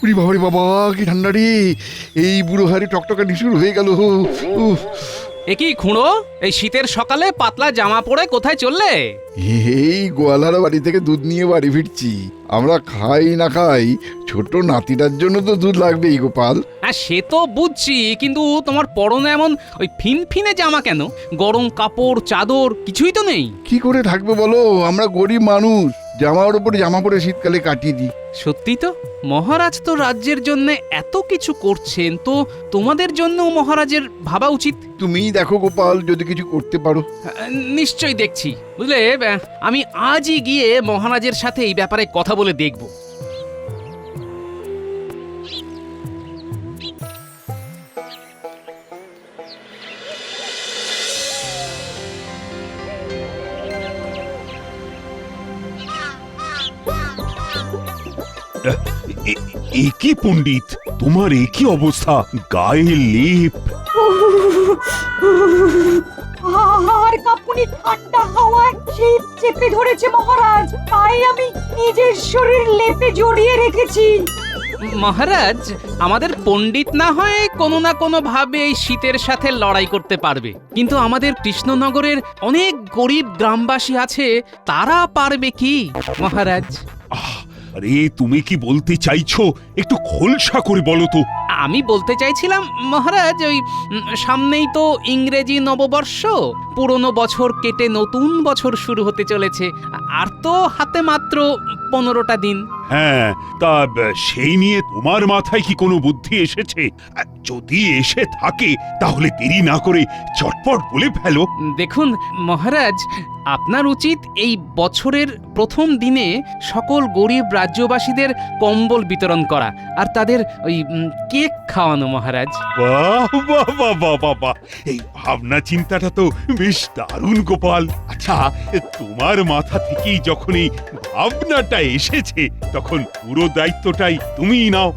উরি বাবা রে বাবা, কি ঠান্ডা রে! এই বুড়ো হাড়ি টকটকা নিশুর হয়ে গেল। এ কি খুঁড়ো, এই শীতের সকালে পাতলা জামা পরে কোথায় চললে? এই গোয়ালার বাড়ি থেকে দুধ নিয়ে বাড়ি ফিরছি। আমরা খাই না খাই, ছোট নাতিটার জন্য তো দুধ লাগবেই গোপাল। হ্যাঁ, সে তো বুঝছি, কিন্তু তোমার পরনে এমন ওই ফিনফিনে জামা কেন? গরম কাপড় চাদর কিছুই তো নেই। কি করে থাকবে বলো, আমরা গরিব মানুষ, জামার উপরে জামা পরে শীতকালে কাটিয়ে দিই। সত্যি তো, মহারাজ তো রাজ্যের জন্য এত কিছু করছেন, তো তোমাদের জন্য মহারাজের ভাবা উচিত। তুমিই দেখো গোপাল, যদি কিছু করতে পারো। নিশ্চয়ই দেখছি, বুঝলে। আমি আজই গিয়ে মহারাজের সাথে এই ব্যাপারে কথা বলে দেখব। একই পণ্ডিত, তোমার একই অবস্থা, গায়ে লেপ। আর কাঁপুনি, ঠান্ডা হাওয়ায় শীত চেপে ধরেছে মহারাজ, তাই আমি নিজের শরীর লেপে জড়িয়ে রেখেছি। মহারাজ, আমাদের পণ্ডিত না হয় কোনো না কোনো ভাবে এই শীতের সাথে লড়াই করতে পারবে, কিন্তু আমাদের কৃষ্ণনগরের অনেক গরিব গ্রামবাসী আছে, তারা পারবে কি মহারাজ? আরে তুমি কি বলতে চাইছো, একটু খোলসা করে বলো তো। আমি বলতে চাইছিলাম মহারাজ, ওই সামনেই তো ইংরেজি নববর্ষ, পুরনো বছর কেটে নতুন বছর শুরু হতে চলেছে, আর তো হাতে মাত্র 15টা দিন। হ্যাঁ, তা সেই নিয়ে তোমার মাথায় কি কোনো বুদ্ধি এসেছে? যদি এসে থাকে তাহলে দেরি না করে চটপট বলে ফেলো। দেখুন মহারাজ, আপনার উচিত এই বছরের প্রথম দিনে সকল গরিব রাজ্যবাসীদের কম্বল বিতরণ করা, আর তাদের ওই কেক খাওয়ানো মহারাজ। বাহ বাহ বাহ বাহ বাহ বাহ, এই ভাবনা চিন্তাটা তো বেশ দারুণ গোপাল। আচ্ছা, তোমার মাথা থেকেই যখন এই ভাবনাটা এসেছে, তখন পুরো দায়িত্বটাই তুমিই নাও।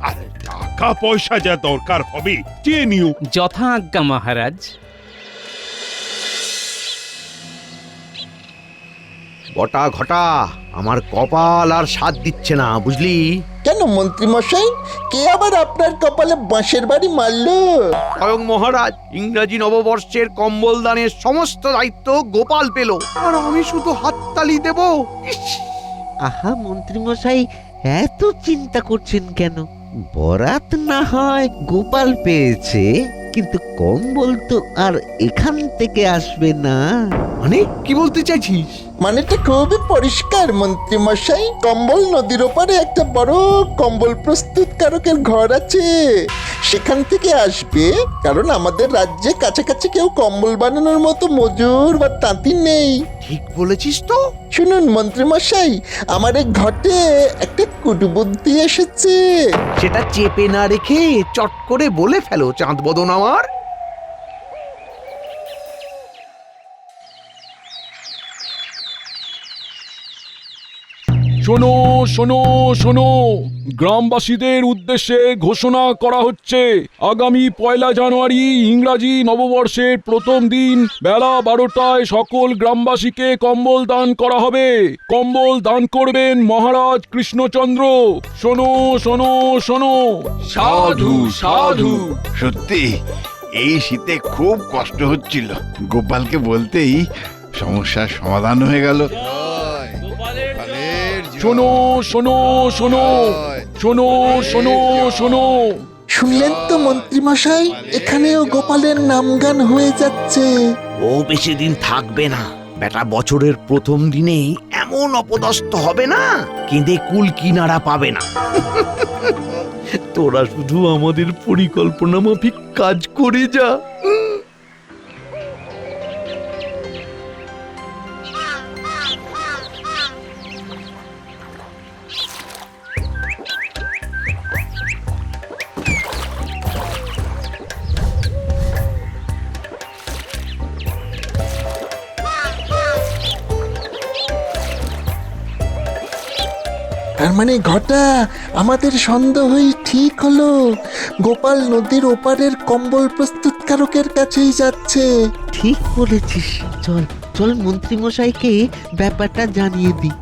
আর টাকা পয়সা যা দরকার হবে চেয়ে নিও। যথা আজ্ঞা মহারাজ। বটা ঘটা, আমার কপাল আর সাথ দিচ্ছে না, বুঝলি? কেন মন্ত্রী মশাই, কে আবার আপনার কপালে বাঁশের বাড়ি মারলো? স্বয়ং মহারাজ ইংরাজি নববর্ষের কম্বল দানের সমস্ত দায়িত্ব গোপাল পেল, আর আমি শুধু হাততালি দেব। আহা মন্ত্রী মশাই, এত চিন্তা করছেন কেন? বরাত না হয় গোপাল পেয়েছে, কিন্তু কম্বল তো আর এখান থেকে আসবে না। মানে কি বলতে চাইছিস? মানেটা খুবই পরিষ্কার মন্ত্রী মশাই, কম্বল নদীর ওপারে একটা বড় কম্বল প্রস্তুতকারকের ঘর আছে, সেখান থেকে আসবে। কারণ আমাদের রাজ্যে কাছাকাছি কেউ কম্বল বানানোর মতো মজুর বা তাঁতি নেই। ঠিক বলেছিস তো। শুনুন মন্ত্রী মশাই, আমার এই ঘটে একটা কুটবুদ্ধি এসেছে। সেটা চেপে না রেখে চট করে বলে ফেলো চাঁদ বদন আমার। শোনো শোনো শোনো, গ্রামবাসীদের উদ্দেশ্যে ঘোষণা করা হচ্ছে, আগামী 1 জানুয়ারি ইংরাজি নববর্ষের প্রথম দিন বেলা 12টায় সকল গ্রামবাসীকে কম্বল দান করা হবে। কম্বল দান করবেন মহারাজ কৃষ্ণচন্দ্র। শোনো শোনো শোনো। সাধু সাধু। সত্যি এই শীতে খুব কষ্ট হচ্ছিল, গোপালকে বলতেই সমস্যার সমাধান হয়ে গেল। শোনো শোনো শোনো শোনো শোনো শোনো। শুনলেন তো মন্ত্রী মশাই, এখানেও গোপালের নামগান হয়ে যাচ্ছে। ও বেশি দিন থাকবে না, বেটা বছরের প্রথম দিনেই এমন অপদস্থ হবে না, কেঁদে কুল কিনারা পাবে না। তোরা শুধু আমাদের পরিকল্পনা মাফিক কাজ করে যা। তার মানে ঘটা, আমাদের সন্দেহই ঠিক হলো। গোপাল নদীর ওপারের কম্বল প্রস্তুতকারকের কাছেই যাচ্ছে। ঠিক বলেছিস, চল চল মন্ত্রী মশাইকে ব্যাপারটা জানিয়ে দিই।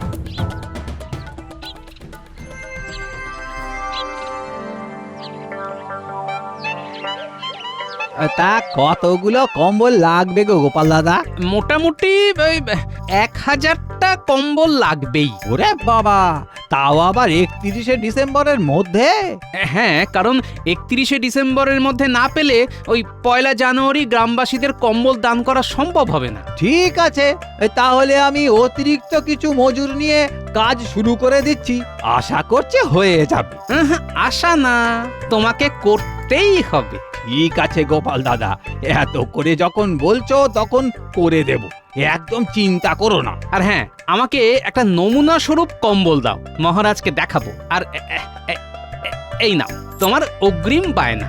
তা কতগুলো কম্বল লাগবে গো গোপাল দাদা? মোটামুটি ওই 1000টা কম্বল লাগবেই। ওরে বাবা, তাও আবার 31শে ডিসেম্বরের মধ্যে? হ্যাঁ, কারণ 31শে ডিসেম্বরের মধ্যে না পেলে ওই 1 জানুয়ারি গ্রামবাসীদের কম্বল দান করা সম্ভব হবে না। ঠিক আছে, তাহলে আমি অতিরিক্ত কিছু মজুর নিয়ে কাজ শুরু করে দিচ্ছি, আশা করছি হয়ে যাবে। আশা না, তোমাকে করতেই হবে। ঠিক আছে গোপাল দাদা, এত করে যখন বলছো তখন করে দেব, একদম চিন্তা করো না। আর হ্যাঁ, আমাকে একটা নমুনা স্বরূপ কম্বল দাও, মহারাজকে দেখাবো। আর এই নাও তোমার অগ্রিম বায়না।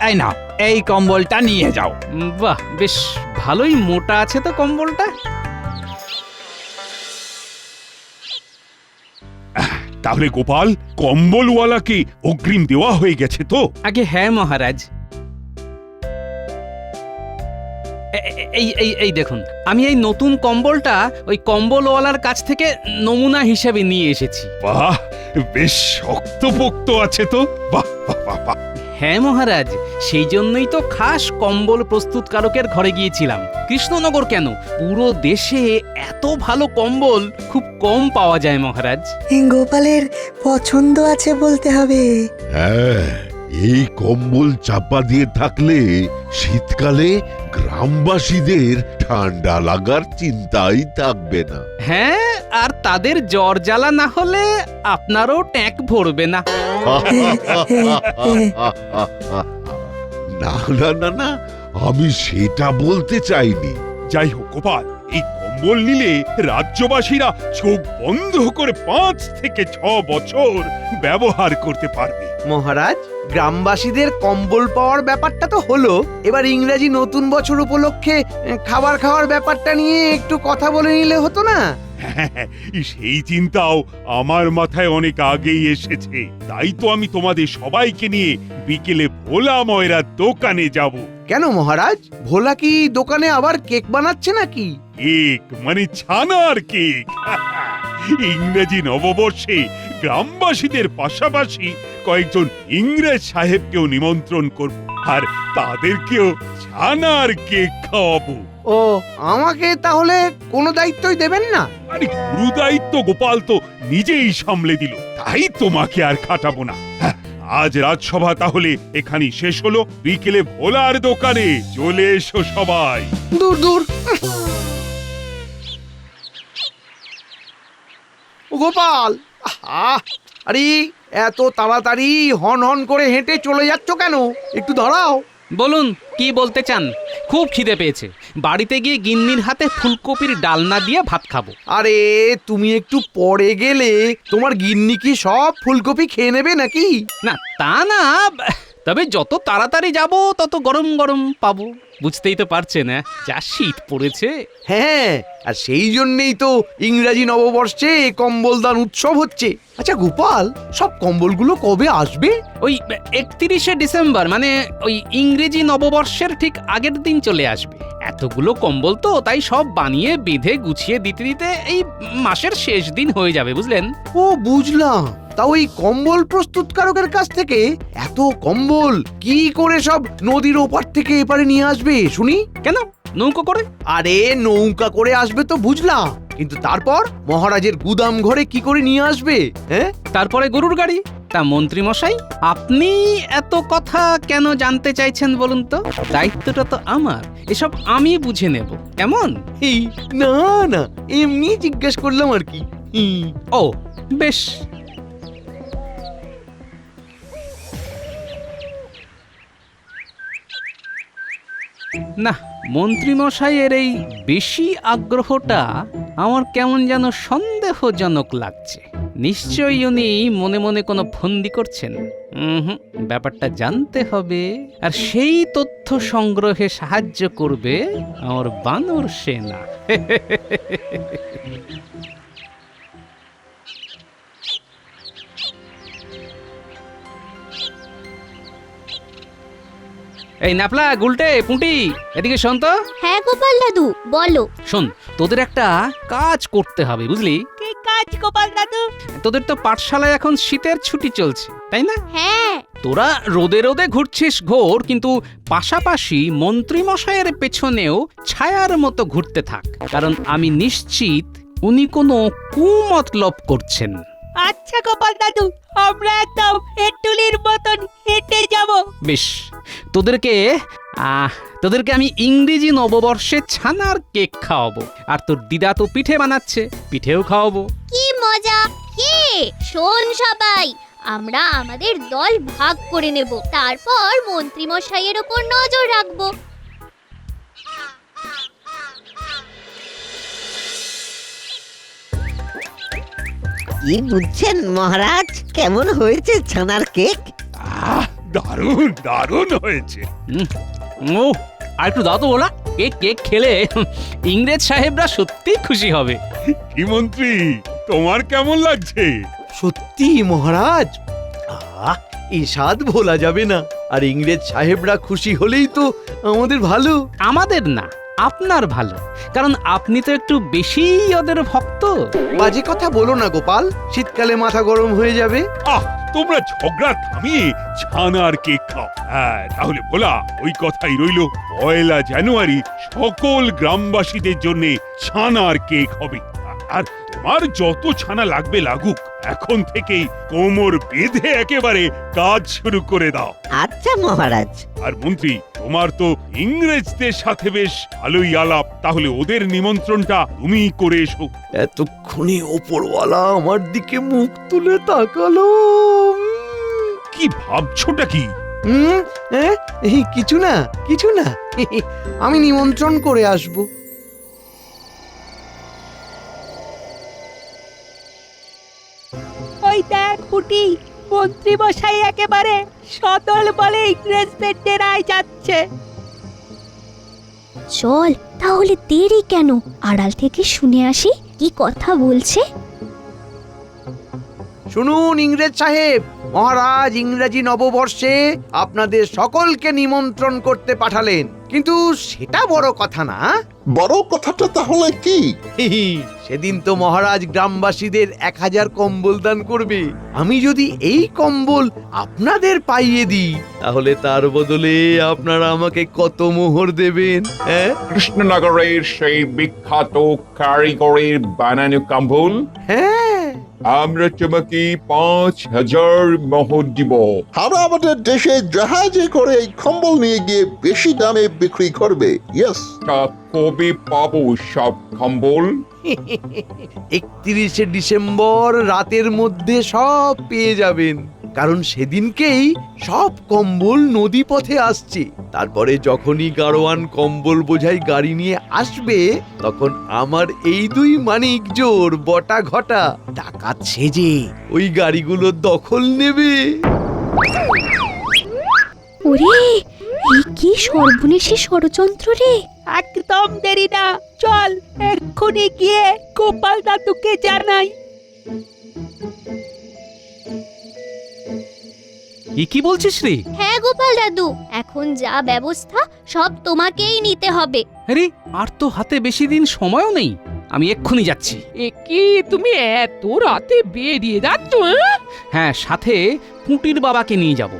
এই নাও, এই কম্বলটা নিয়ে যাও। বাহ, বেশ ভালোই মোটা আছে তো কম্বলটা। তাহলে গোপাল, কম্বলওয়ালাকে অগ্রিম দেওয়া হয়ে গেছে তো? আগে হ্যাঁ মহারাজ। এই দেখুন, আমি এই নতুন কম্বলটা ওই কম্বলওয়ালার কাছ থেকে নমুনা হিসেবে নিয়ে এসেছি। বাহ, বেশ শক্তপোক্ত আছে তো। বাহ বাহ বাহ বাহ। হ্যাঁ মহারাজ, সেই জন্যই তো খাস কম্বল প্রস্তুতকারকের ঘরে গিয়েছিলাম। কৃষ্ণনগর কেন, পুরো দেশে এত ভালো কম্বল খুব কম পাওয়া যায় মহারাজ। গোপালের পছন্দ আছে বলতে হবে। হ্যাঁ, এই কম্বল চাপা দিয়ে থাকলে শীতকালে গ্রামবাসীদের ঠান্ডা লাগার চিন্তাই থাকবে না। হ্যাঁ, আর তাদের জ্বর জ্বালা না হলে আপনারও ট্যাঁক ভরবে না। না না না না, আমি সেটা বলতে চাইনি। যাই হোক গোপাল, এই কম্বল নিলে রাজ্যবাসীরা চোখ বন্ধ করে 5 থেকে 6 বছর ব্যবহার করতে পারবে। মহারাজ, গ্রামবাসীদের কম্বল পাওয়ার ব্যাপারটা তো হলো, এবার ইংরেজি নতুন বছর উপলক্ষে খাবার খাওয়ার ব্যাপারটা নিয়ে একটু কথা বলে নিলে হতো না? সেই চিন্তাও আমার মাথায় অনেক আগেই এসেছে। তাই তো আমি তোমাদের সবাইকে নিয়ে বিকেলে ভোলা ময়রার দোকানে যাব। কেন মহারাজ, ভোলা কি দোকানে আবার কেক বানাচ্ছে নাকি? কেক মানে ছানার কেক। ইংরেজি নববর্ষে গ্রামবাসীদের পাশাপাশি কয়েকজন ইংরেজ সাহেবকেও নিমন্ত্রণ করব, আর তাদেরকেও ছানার কেক খাওয়াবো। ও, আমাকে তাহলে কোনো দায়িত্বই দেবেন না? আরে গুরু দায়িত্ব গোপাল তো নিজেই সামলে দিল, তাই তোমাকে আর খাটাবো না। আজ রাজসভা তাহলে এখানেই শেষ হলো। বিকেলে ভোলার দোকানে চলে এসো সবাই। দূর দূর। গোপাল, আরে এত তাড়াতাড়ি হন হন করে হেঁটে চলে যাচ্ছ কেন? একটু দাঁড়াও। বলুন, কি বলতে চান? খুব খিদে পেয়েছে, বাড়িতে গিয়ে গিন্নির হাতে ফুলকপির ডালনা দিয়ে ভাত খাবো। আরে তুমি একটু পরে গেলে তোমার গিন্নি কি সব ফুলকপি খেয়ে নেবে নাকি? না, তা না, তবে যত তাড়াতাড়ি যাব তত গরম গরম পাবো। বুঝতেই তো পারছেন, যা শীত পড়েছে। হ্যাঁ, আর সেই জন্যই তো ইংরাজি নববর্ষে কম্বল দান উৎসব হচ্ছে। আচ্ছা গোপাল, সব কম্বলগুলো কবে আসবে? ওই 31শে ডিসেম্বর, মানে ওই ইংরেজি নববর্ষের ঠিক আগের দিন চলে আসবে। এতগুলো কম্বল তো, তাই সব বানিয়ে বেঁধে গুছিয়ে দিতে দিতে এই মাসের শেষ দিন হয়ে যাবে, বুঝলেন? ও বুঝলাম। তা ওই কম্বল প্রস্তুতকারকের কাছ থেকে এত কম্বল কি করে সব নদীর ওপার থেকে এপারে নিয়ে আসবে শুনি? কেন, নৌকো করে? আরে নৌকা করে আসবে তো বুঝলাম, কিন্তু তারপর মহারাজের গুদাম ঘরে কি করে নিয়ে আসবে? হ্যাঁ, তারপরে গরুর গাড়ি। তা মন্ত্রী মশাই, আপনি এত কথা কেন জানতে চাইছেন বলুন তো? দায়িত্বটা তো আমার, এসব আমি বুঝে নেব, কেমন? এই না না, এমনি জিজ্ঞেস করলাম আর কি। ও বেশ। না, মন্ত্রী মশাইয়ের এই বেশি আগ্রহটা আমার কেমন যেন সন্দেহজনক লাগছে। নিশ্চয়ই উনি মনে মনে কোনো ফন্দি করছেন। ব্যাপারটা জানতে হবে, আর সেই তথ্য সংগ্রহে সাহায্য করবে আমার বানর সেনা। এই নাপলা, গুলটে, পুঁটি, এদিকে শোন তো। হ্যাঁ গোপাল দাদু, বলো। শোন, তোদের একটা কাজ করতে হবে, বুঝলি? কি কাজ গোপাল দাদু? তোদের তো পাঠশালায় এখন শীতের ছুটি চলছে, তাই না? হ্যাঁ। তোরা রোদে রোদে ঘুরছিস ঘোর, কিন্তু পাশাপাশি মন্ত্রীমশাইয়ের পেছনেও ছায়ার মতো ঘুরতে থাক, কারণ আমি নিশ্চিত উনি কোনো কুমতলব করছেন। আচ্ছা গোপাল দাদু, আমরা একদম হেঁটুলির মতন হেঁটে যাব। বেশ, তোদেরকে আমি ইংরেজি নববর্ষে ছানার কেক খাওয়াবো, আর তোর দিদা তো পিঠে বানাচ্ছে, পিঠেও খাওয়াবো। কি মজা! কে শোন সবাই, আমরা আমাদের দল ভাগ করে নেব, তারপর মন্ত্রী মশাইয়ের উপর নজর রাখবো। কি বুঝছেন মহারাজ, কেমন হয়েছে ছানার কেক? দারুণ দারুণ হয়েছে। ও, আর একটু দাও তো ওলা, কেক খেলে ইংরেজ সাহেবরা সত্যি খুশি হবে। কি মন্ত্রী, তোমার কেমন লাগছে? সত্যি মহারাজ, এই স্বাদ ভোলা যাবে না। আর ইংরেজ সাহেবরা খুশি হলেই তো আমাদের ভালো। আমাদের না, আপনার ভালো, কারণ আপনি তো একটু বেশি ওদের ভক্ত। বাজে কথা বলো না গোপাল, শীতকালে মাথা গরম হয়ে যাবে। তোমরা ঝগড়া থামিয়ে ছানার কেক খাও। হ্যাঁ, তাহলে বলা ওই কথাই রইল, 1 জানুয়ারি সকল গ্রামবাসীদের জন্য ছানার কেক হবে। আর তোমার যত ছানা লাগবে লাগুক, এখন থেকেই কোমর বেঁধে একেবারে কাজ শুরু করে দাও। আচ্ছা মহারাজ। আর মন্ত্রী, তোমার তো ইংরেজদের সাথে বেশ ভালোই আলাপ, তাহলে ওদের নিমন্ত্রণটা তুমি করে এসো। এতক্ষণে ওপরওয়ালা আমার দিকে মুখ তুলে তাকালো। কি ভাবছোটা কি? কিছু না আমি নিমন্ত্রণ করে আসবো। ওই দেখ পুটি, মন্ত্রী মশাই একেবারে সদল বলে ইংরেজদের ডেরায় যাচ্ছে। চল তাহলে, দেরি কেন, আড়াল থেকে শুনে আসি কি কথা বলছে। শুনুন ইংরেজ সাহেব, মহারাজ ইংরেজি নববর্ষে আপনাদের সকলকে নিমন্ত্রণ করতে পাঠালেন, কিন্তু সেটা বড় কথা না। বড় কথাটা তাহলে কি? সেদিন তো মহারাজ গ্রামবাসীদের 1000 কম্বল দান করবে। আমি যদি এই কম্বল আপনাদের পাইয়ে দিই, তাহলে তার বদলে আপনারা আমাকে কত মোহর দেবেন? কৃষ্ণনগরের সেই বিখ্যাত কারিগরের বানানো কম্বল? হ্যাঁ, আমরা তোমাকে 5000 মোহর দিব। আমরা আমাদের দেশে জাহাজে করে এই কম্বল নিয়ে গিয়ে বেশি দামে বিক্রি করবে। ইয়েস। তা কবে পাবো সব কম্বল? 31শে ডিসেম্বর রাতের মধ্যে সব পেয়ে যাবেন, কারণ সেদিনকেই সব কম্বল নদী পথে আসছে। তারপরে যখনই গাড়োয়ান কম্বল বোঝাই গাড়ি নিয়ে আসবে, তখন আমার এই 2 মানিক জোর বটা ঘটা ডাকাত সেজে ওই গাড়িগুলো দখল নেবে। ওরে, এই কি সর্বনেশী ষড়যন্ত্র রে! একদম দেরি না, চল এক্ষুনি গিয়ে গোপাল দাদুকে জানাই। কি বলছিস রে? হ্যাঁ গোপাল দাদু, এখন যা ব্যবস্থা সব তোমাকেই নিতে হবে। আরে, আর তো হাতে বেশি দিন সময়ও নেই, আমি এক্ষুনি যাচ্ছি। কি তুমি এত রাতে বেরিয়ে যাচ্ছ? হ্যাঁ, সাথে পুঁটির বাবাকে নিয়ে যাব।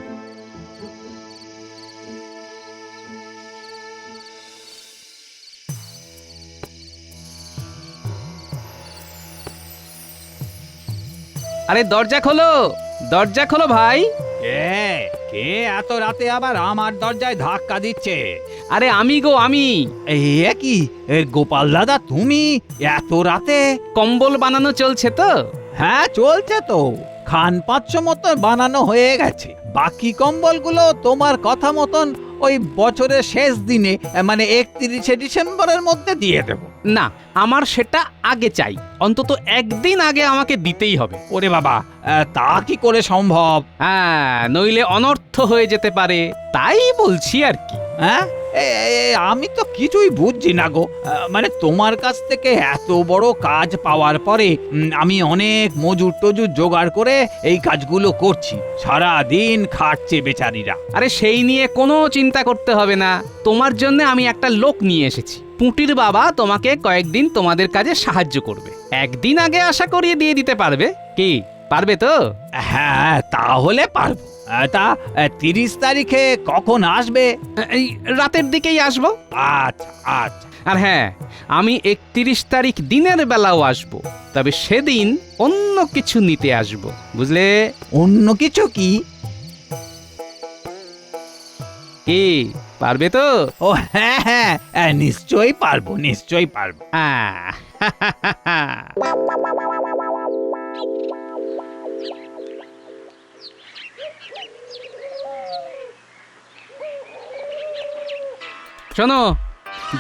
আরে দরজা খোলো, দরজা খোলো ভাই। কে এত রাতে আবার আমার দরজায় ধাক্কা দিচ্ছে? আরে আমি গো, আমি। কি গোপাল দাদা, তুমি এত রাতে? কম্বল বানানো চলছে তো। হ্যাঁ চলছে তো, খান 500 মতো বানানো হয়ে গেছে। বাকি কম্বলগুলো তোমার কথা মতন ওই বছরের শেষ দিনে, মানে 31শে ডিসেম্বরের মধ্যে দিয়ে দেব। না, আমার সেটা আগে চাই, অন্তত একদিন আগে আমাকে দিতেই হবে। ওরে বাবা, তা কি করে সম্ভব? হ্যাঁ, নইলে অনর্থ হয়ে যেতে পারে, তাই বলছি আর কি। হ্যাঁ, আমি তো কিছুই বুঝছি না গো। মানে তোমার কাছ থেকে এত বড় কাজ পাওয়ার পরে আমি অনেক মজুর টজুর জোগাড় করে এই কাজগুলো করছি, সারা দিন খাটছে বেচারিরা। আরে সেই নিয়ে কোনো চিন্তা করতে হবে না, তোমার জন্য আমি একটা লোক নিয়ে এসেছি। পুঁটির বাবা তোমাকে কয়েকদিন তোমাদের কাজে সাহায্য করবে, একদিন আগে আশা করিয়ে দিয়ে দিতে পারবে। কি, পারবে তো? হ্যাঁ, তাহলে পারবো। তা 30 তারিখে কখন আসবে? এই রাতের দিকেই আসবো। আচ্ছা আচ্ছা। আর হ্যাঁ, আমি 31 তারিখ দিনের বেলাও আসবো, তবে সেদিন অন্য কিছু নিতে আসবো, বুঝলে? অন্য কিছু কি? কি পারবে তো? ও হ্যাঁ হ্যাঁ, নিশ্চয়ই পারবো, নিশ্চয়ই পারবো। আহ, শোনো,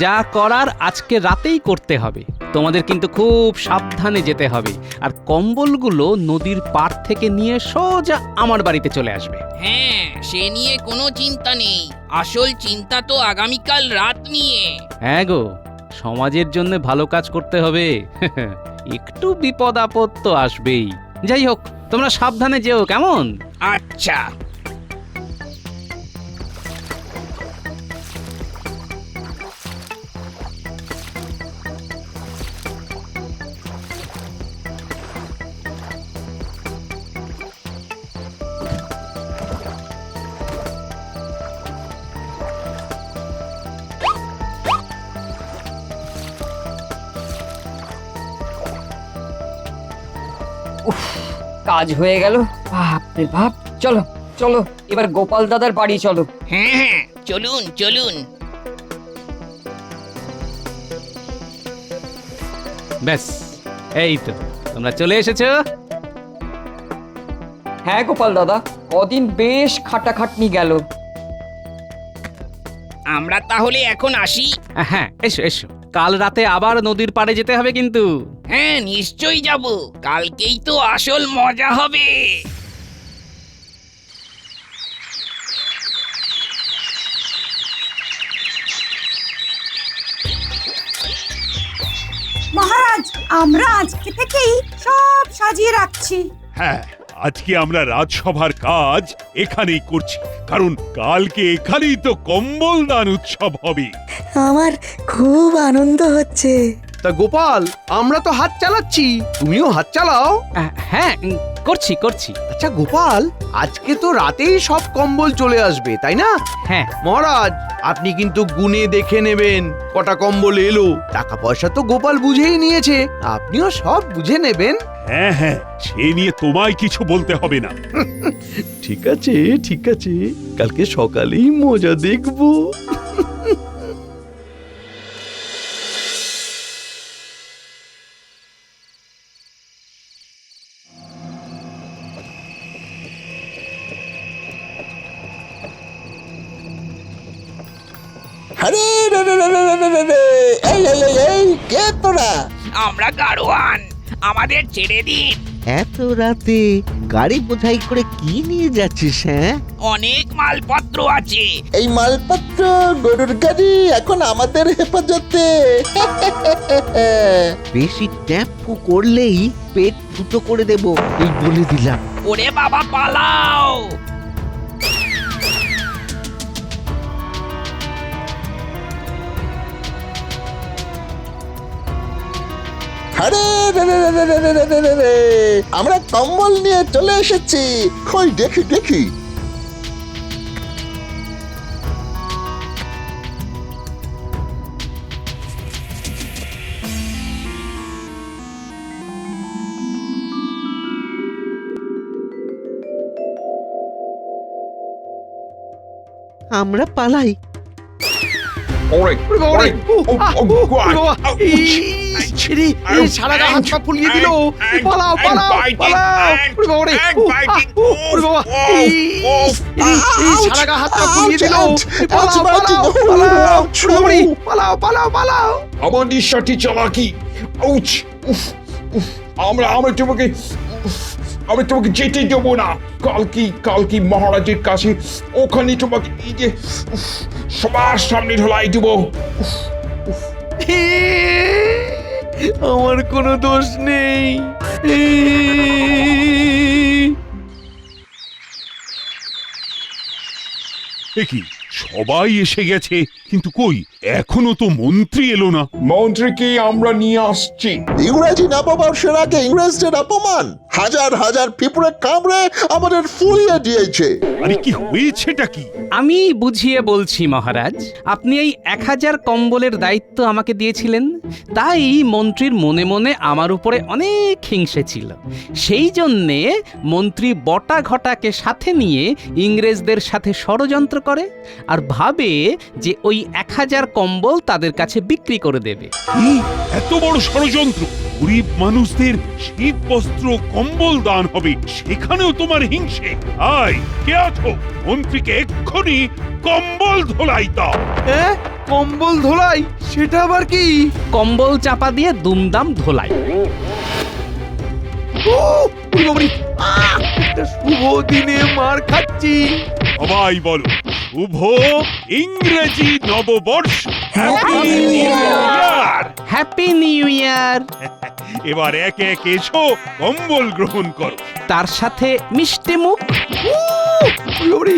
যা করার আজকে রাতেই করতে হবে। তোমাদের কিন্তু খুব সাবধানে যেতে হবে, আর কম্বলগুলো নদীর পার থেকে নিয়ে সোজা আমার বাড়িতে চলে আসবে। হ্যাঁ, সে নিয়ে কোনো চিন্তা নেই। আসল চিন্তা তো আগামীকাল রাত নিয়ে। হ্যাঁ গো, সমাজের জন্য ভালো কাজ করতে হবে। একটু বিপদ আপদ তো আসবেই। যাই হোক, তোমরা সাবধানে যেও, কেমন? আচ্ছা। কাজ হয়ে গেল। বাপরে বাপ, চলো চলো এবার গোপাল দাদার বাড়ি চলো। হ্যাঁ হ্যাঁ, চলুন চলুন। ব্যাস, এই তো তোমরা চলে এসেছো। হ্যাঁ গোপাল দাদা, কদিন বেশ খাটাখাটনি গেল। আমরা তাহলে এখন আসি। হ্যাঁ, এসো এসো, কাল রাতে আবার নদীর পাড়ে যেতে হবে কিন্তু। হ্যাঁ, নিশ্চয়ই যাব। কালকেই তো আসল মজা হবে। মহারাজ, আমরা আজকে থেকেই সব সাজিয়ে রাখছি। হ্যাঁ, আজকে আমরা রাজসভার কাজ এখানেই করছি, কারণ কালকে এখানেই তো কম্বল দান উৎসব হবে। আমার খুব আনন্দ হচ্ছে। তা গোপাল, আমরা তো হাত চালাচ্ছি, তুমিও হাত চালাও। হ্যাঁ, করছি করছি। আচ্ছা গোপাল, আজকে তো রাতেই সব কম্বল চলে আসবে, তাই না? হ্যাঁ মহারাজ, আপনি কিন্তু গুনে দেখে নেবেন কটা কম্বল এলো। টাকা পয়সা তো গোপাল বুঝেই নিয়েছে, আপনিও সব বুঝে নেবেন। হ্যাঁ হ্যাঁ, সে নিয়ে তোমায় কিছু বলতে হবে না। ঠিক আছে ঠিক আছে, কালকে সকালেই মজা দেখবো। আরে রে রে রে রে রে রে রে, এই এই এই এই, কে তোরা? আমরা গাড়োয়ান, আমাদের ছেড়ে দিন। এত রাতে গাড়ি বোঝাই করে কি নিয়ে যাচ্ছিস? হ্যাঁ, অনেক মালপত্র আছে। এই মালপত্র, গরুর গাড়ি এখন আমাদের হেফাজতে। বেশি ট্যাম্পু করলেই পেট ফুটো করে দেব, এই বলে দিলাম। ওরে বাবা, পালাও! আরে রে রে রে রে রে রে রে রে রে, আমরা কম্বল নিয়ে চলে এসেছি। কই দেখি দেখি। আমরা পালাই। ওরে ওরে, সারা গা হাত পা ফুলিয়ে দিল। পালাও পালাও পালাও। সারা গা হাত পা ফুলিয়ে দিল। পালাও পালাও পালাও পালাও পালাও পালাও। আমার নিঃশ্বাসটি চালাকি। আউচ! উফ উফ, আমরা তোমাকে আমি তোমাকে যেতে দেবো না। কালকি মহারাজের কাছে, ওখানে তোমাকে এই যে সবার সামনে ঢলাই দেবো। আমার কোনো দোষ নেই। এ কি, সবাই এসে গেছে, কিন্তু কই এখনো তো মন্ত্রী এলো না। মন্ত্রীকে আমরা নিয়ে আসছি। ইংরেজি নববর্ষের আগে ইংরেজদের অপমান, হাজার হাজার পিঁপড়ে কামড়ে আমাদের ফুলিয়ে দিয়েছে। আরে কি হয়েছেটা কি? আমি বুঝিয়ে বলছি মহারাজ, আপনি এই 1000 কম্বলের দায়িত্ব আমাকে দিয়েছিলেন, তাই মন্ত্রীর মনে মনে আমার উপরে অনেক হিংসে ছিল। সেই জন্যে মন্ত্রী বটা ঘটাকে সাথে নিয়ে ইংরেজদের সাথে ষড়যন্ত্র করে আর ভাবে যে ওই 1000 কম্বল তাদের কাছে বিক্রি করে দেবে। কি এত বড় ষড়যন্ত্র? গরিব মানুষদের শীত বস্ত্র কম্বল দান হবে, সেখানেও তোমার হিংসে? আয়, কে আছো? মন্ত্রীকে এক্ষুনি কম্বল ধোলাই দাও। কম্বল ধোলাই? সেটা আবার কি? কম্বল চাপা দিয়ে দুমদাম ধোলাই। একটা শুভ দিনে মার খাচ্ছি। সবাই বলো, শুভ ইংরেজি নববর্ষ, happy new year. Happy new year. এবার একে একে এসো, কম্বল গ্রহণ করো। তার সাথে মিষ্টি মুখ। ওরে